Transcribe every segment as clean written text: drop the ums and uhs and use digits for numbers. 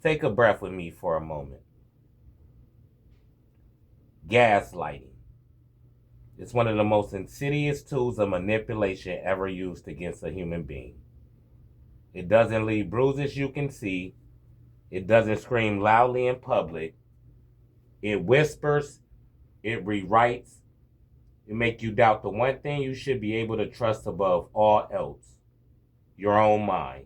Take a breath with me for a moment. Gaslighting. It's one of the most insidious tools of manipulation ever used against a human being. It doesn't leave bruises you can see. It doesn't scream loudly in public. It whispers. It rewrites. It makes you doubt the one thing you should be able to trust above all else, your own mind.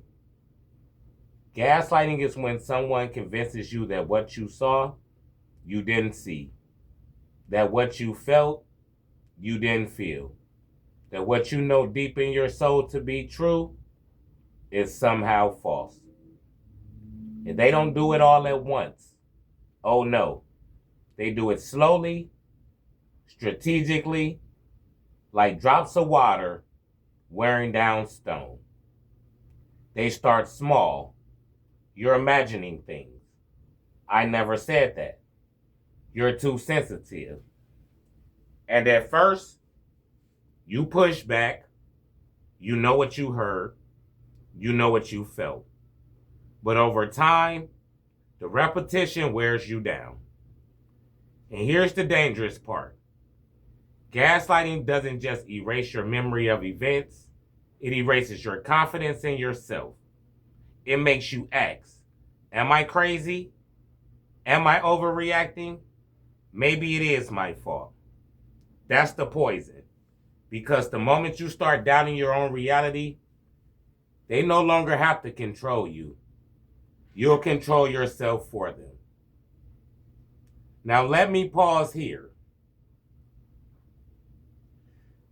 Gaslighting is when someone convinces you that what you saw, you didn't see. That what you felt, you didn't feel. That what you know deep in your soul to be true is somehow false. And they don't do it all at once. Oh no. They do it slowly, strategically, like drops of water wearing down stone. They start small. You're imagining things. I never said that. You're too sensitive. And at first, you push back. You know what you heard. You know what you felt. But over time, the repetition wears you down. And here's the dangerous part. Gaslighting doesn't just erase your memory of events. It erases your confidence in yourself. It makes you ask, am I crazy? Am I overreacting? Maybe it is my fault. That's the poison. Because the moment you start doubting your own reality, they no longer have to control you. You'll control yourself for them. Now let me pause here.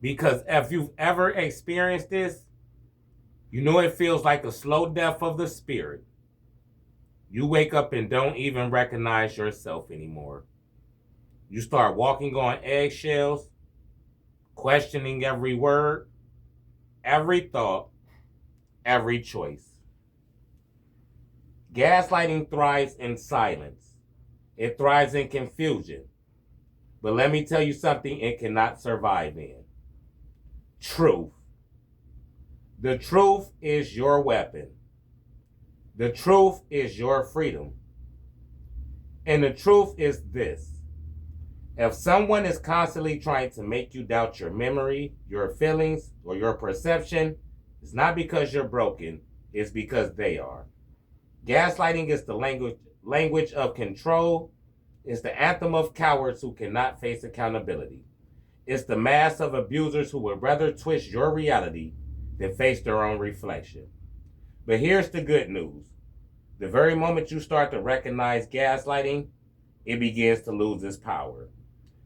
Because if you've ever experienced this, you know it feels like a slow death of the spirit. You wake up and don't even recognize yourself anymore. You start walking on eggshells, questioning every word, every thought, every choice. Gaslighting thrives in silence. It thrives in confusion. But let me tell you something it cannot survive in. Truth. The truth is your weapon. The truth is your freedom. And the truth is this. If someone is constantly trying to make you doubt your memory, your feelings, or your perception, it's not because you're broken, it's because they are. Gaslighting is the language of control. It's the anthem of cowards who cannot face accountability. It's the mass of abusers who would rather twist your reality than face their own reflection. But here's the good news. The very moment you start to recognize gaslighting, it begins to lose its power.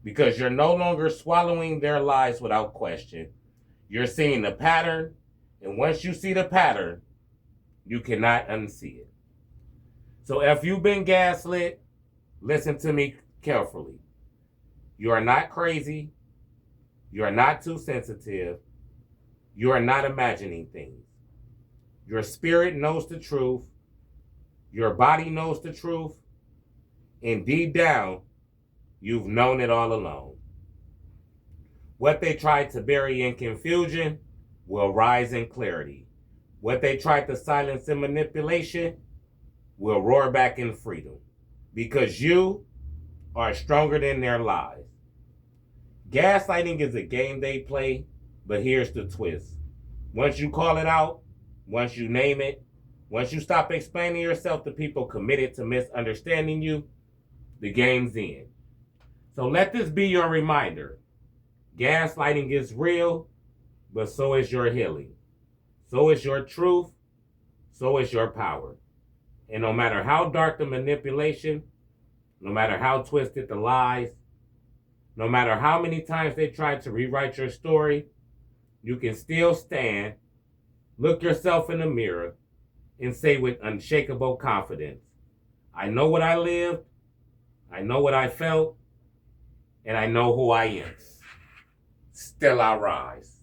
Because you're no longer swallowing their lies without question. You're seeing the pattern, and once you see the pattern, you cannot unsee it. So if you've been gaslit, listen to me carefully. You are not crazy. You are not too sensitive. You are not imagining things. Your spirit knows the truth. Your body knows the truth. And deep down, you've known it all along. What they tried to bury in confusion will rise in clarity. What they tried to silence in manipulation will roar back in freedom. Because you are stronger than their lies. Gaslighting is a game they play, but here's the twist. Once you call it out, once you name it, once you stop explaining yourself to people committed to misunderstanding you, the game's in. So let this be your reminder. Gaslighting is real, but so is your healing. So is your truth. So is your power. And no matter how dark the manipulation, no matter how twisted the lies, no matter how many times they try to rewrite your story, you can still stand, look yourself in the mirror, and say with unshakable confidence, I know what I lived, I know what I felt, and I know who I am. Still I rise.